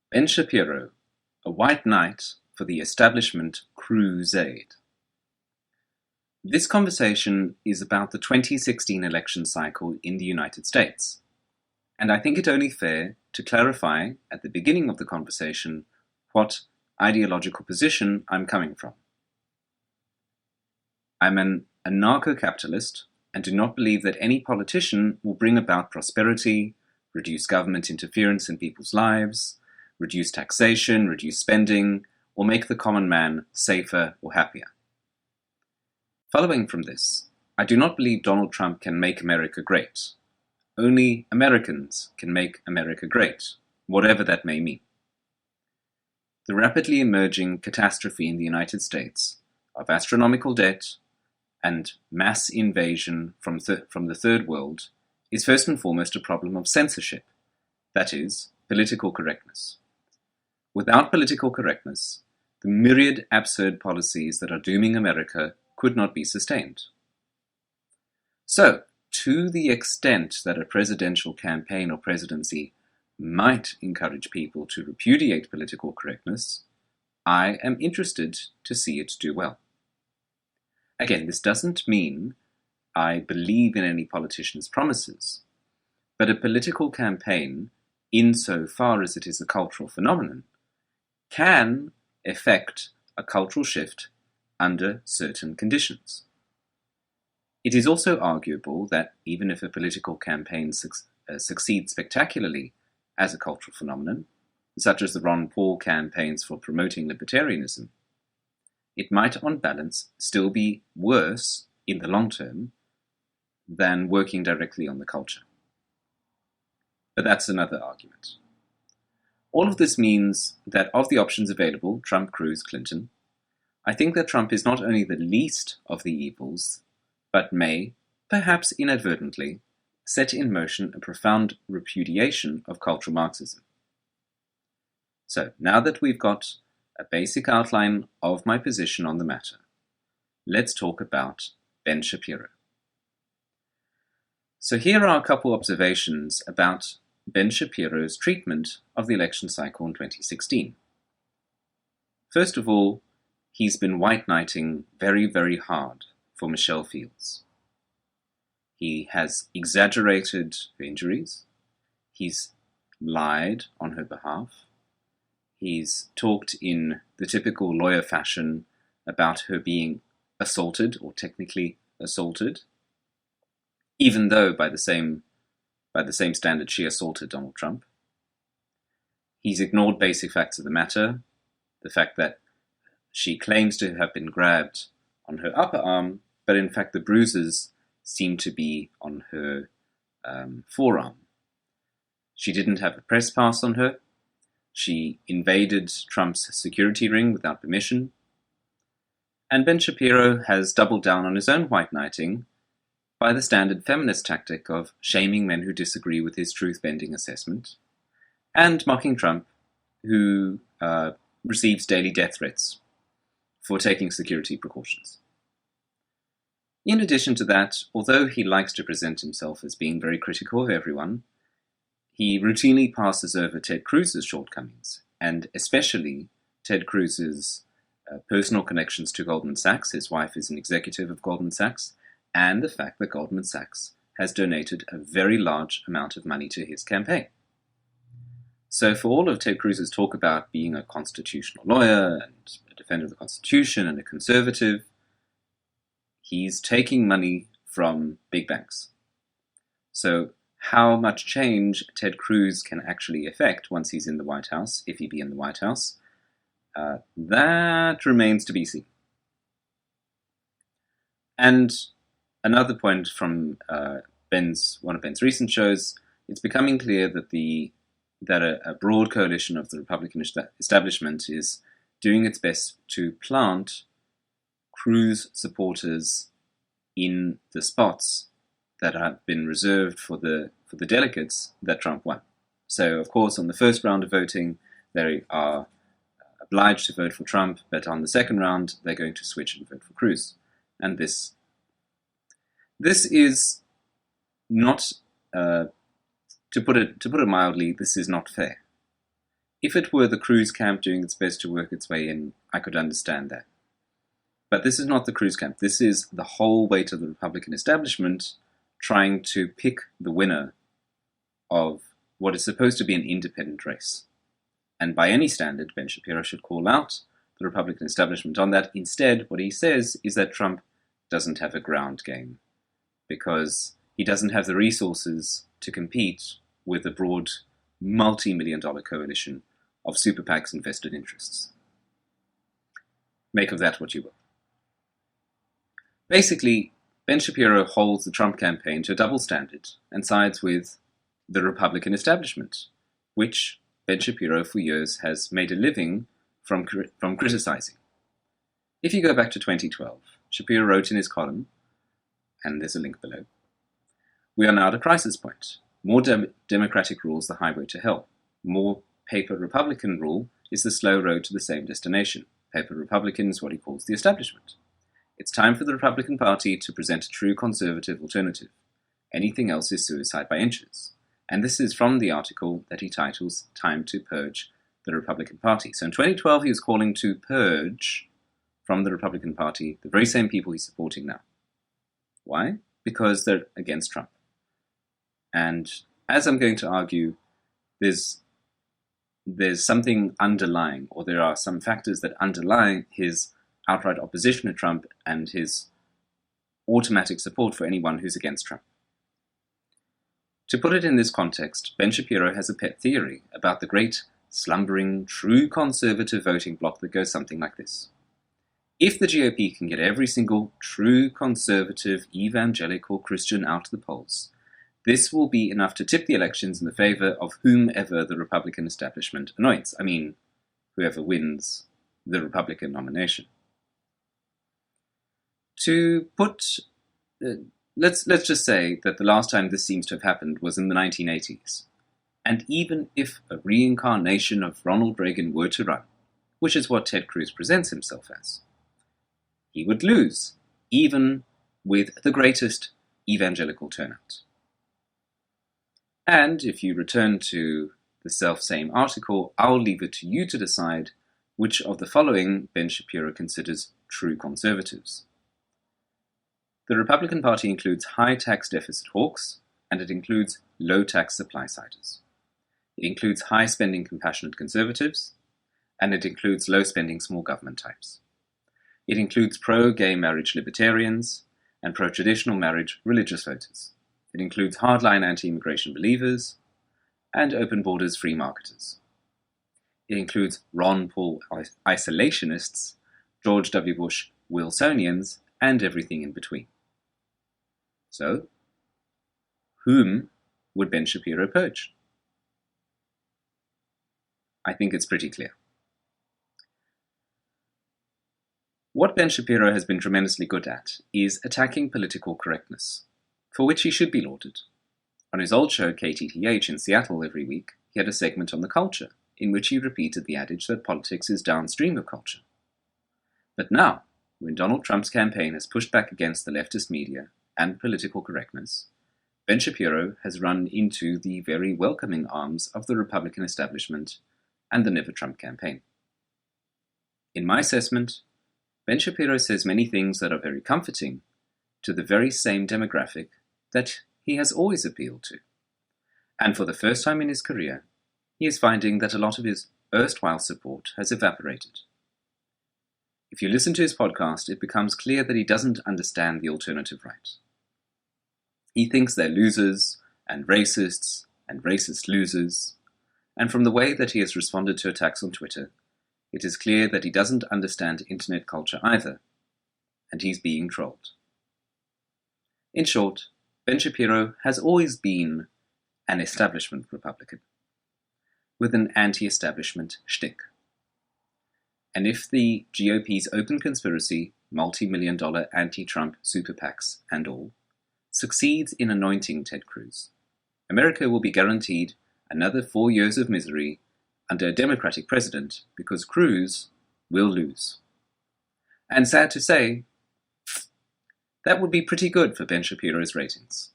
Ben Shapiro, a white knight for the establishment crusade. This conversation is about the 2016 election cycle in the United States, and I think it only fair to clarify at the beginning of the conversation what ideological position I'm coming from. I'm an anarcho-capitalist and do not believe that any politician will bring about prosperity, reduce government interference in people's lives, reduce taxation, reduce spending, or make the common man safer or happier. Following from this, I do not believe Donald Trump can make America great. Only Americans can make America great, whatever that may mean. The rapidly emerging catastrophe in the United States of astronomical debt and mass invasion from the Third World is first and foremost a problem of censorship, that is, political correctness. Without political correctness, the myriad absurd policies that are dooming America could not be sustained. So, to the extent that a presidential campaign or presidency might encourage people to repudiate political correctness, I am interested to see it do well. Again, this doesn't mean I believe in any politician's promises, but a political campaign, insofar as it is a cultural phenomenon, can effect a cultural shift under certain conditions. It is also arguable that even if a political campaign succeeds spectacularly as a cultural phenomenon, such as the Ron Paul campaigns for promoting libertarianism, it might on balance still be worse in the long term than working directly on the culture. But that's another argument. All of this means that of the options available, Trump, Cruz, Clinton, I think that Trump is not only the least of the evils, but may, perhaps inadvertently, set in motion a profound repudiation of cultural Marxism. So, now that we've got a basic outline of my position on the matter, let's talk about Ben Shapiro. So here are a couple observations about Ben Shapiro's treatment of the election cycle in 2016. First of all, he's been white knighting very, very hard for Michelle Fields. He has exaggerated her injuries. He's lied on her behalf. He's talked in the typical lawyer fashion about her being assaulted or technically assaulted, even though by the same standard she assaulted Donald Trump. He's ignored basic facts of the matter, the fact that she claims to have been grabbed on her upper arm, but in fact the bruises seem to be on her forearm. She didn't have a press pass on her. She invaded Trump's security ring without permission. And Ben Shapiro has doubled down on his own white knighting by the standard feminist tactic of shaming men who disagree with his truth-bending assessment and mocking Trump, who receives daily death threats for taking security precautions. In addition to that, although he likes to present himself as being very critical of everyone, he routinely passes over Ted Cruz's shortcomings, and especially Ted Cruz's personal connections to Goldman Sachs. His wife is an executive of Goldman Sachs, and the fact that Goldman Sachs has donated a very large amount of money to his campaign. So for all of Ted Cruz's talk about being a constitutional lawyer and a defender of the Constitution and a conservative, he's taking money from big banks. So how much change Ted Cruz can actually effect once he's in the White House, if he be in the White House, that remains to be seen. And another point from one of Ben's recent shows, it's becoming clear that a broad coalition of the Republican establishment is doing its best to plant Cruz supporters in the spots that have been reserved for the delegates that Trump won. So, of course, on the first round of voting, they are obliged to vote for Trump, but on the second round, they're going to switch and vote for Cruz. And this is not, to put it mildly, this is not fair. If it were the Cruz camp doing its best to work its way in, I could understand that. But this is not the Cruz camp. This is the whole weight of the Republican establishment trying to pick the winner of what is supposed to be an independent race. And by any standard, Ben Shapiro should call out the Republican establishment on that. Instead, what he says is that Trump doesn't have a ground game because he doesn't have the resources to compete with a broad multi-million-dollar coalition of super PACs and vested interests. Make of that what you will. Basically, Ben Shapiro holds the Trump campaign to a double standard and sides with the Republican establishment, which Ben Shapiro for years has made a living from criticizing. If you go back to 2012, Shapiro wrote in his column, and there's a link below, "We are now at a crisis point. More democratic rule is the highway to hell. More paper Republican rule is the slow road to the same destination. Paper Republican is what he calls the establishment. It's time for the Republican Party to present a true conservative alternative. Anything else is suicide by inches." And this is from the article that he titles "Time to Purge the Republican Party." So in 2012, he was calling to purge from the Republican Party the very same people he's supporting now. Why? Because they're against Trump. And as I'm going to argue, there's something underlying, or there are some factors that underlie his outright opposition to Trump and his automatic support for anyone who's against Trump. To put it in this context, Ben Shapiro has a pet theory about the great, slumbering, true conservative voting bloc that goes something like this. If the GOP can get every single true conservative, evangelical Christian out to the polls, this will be enough to tip the elections in the favor of whomever the Republican establishment anoints. I mean, whoever wins the Republican nomination. To put... Let's just say that the last time this seems to have happened was in the 1980s. And even if a reincarnation of Ronald Reagan were to run, which is what Ted Cruz presents himself as, he would lose, even with the greatest evangelical turnout. And if you return to the self-same article, I'll leave it to you to decide which of the following Ben Shapiro considers true conservatives. The Republican Party includes high tax deficit hawks, and it includes low tax supply-siders. It includes high spending compassionate conservatives, and it includes low spending small government types. It includes pro-gay marriage libertarians and pro-traditional marriage religious voters. It includes hardline anti-immigration believers and open borders free marketers. It includes Ron Paul isolationists, George W. Bush Wilsonians, and everything in between. So, whom would Ben Shapiro purge? I think it's pretty clear. What Ben Shapiro has been tremendously good at is attacking political correctness, for which he should be lauded. On his old show KTTH in Seattle every week, he had a segment on the culture, in which he repeated the adage that politics is downstream of culture. But now, when Donald Trump's campaign has pushed back against the leftist media and political correctness, Ben Shapiro has run into the very welcoming arms of the Republican establishment and the Never Trump campaign. In my assessment, Ben Shapiro says many things that are very comforting to the very same demographic that he has always appealed to. And for the first time in his career, he is finding that a lot of his erstwhile support has evaporated. If you listen to his podcast, it becomes clear that he doesn't understand the alternative right. He thinks they're losers and racist losers, and from the way that he has responded to attacks on Twitter, it is clear that he doesn't understand internet culture either, and he's being trolled. In short, Ben Shapiro has always been an establishment Republican, with an anti-establishment shtick. And if the GOP's open conspiracy, multi-million-dollar anti-Trump super PACs and all, succeeds in anointing Ted Cruz, America will be guaranteed another 4 years of misery under a Democratic president because Cruz will lose. And sad to say, that would be pretty good for Ben Shapiro's ratings.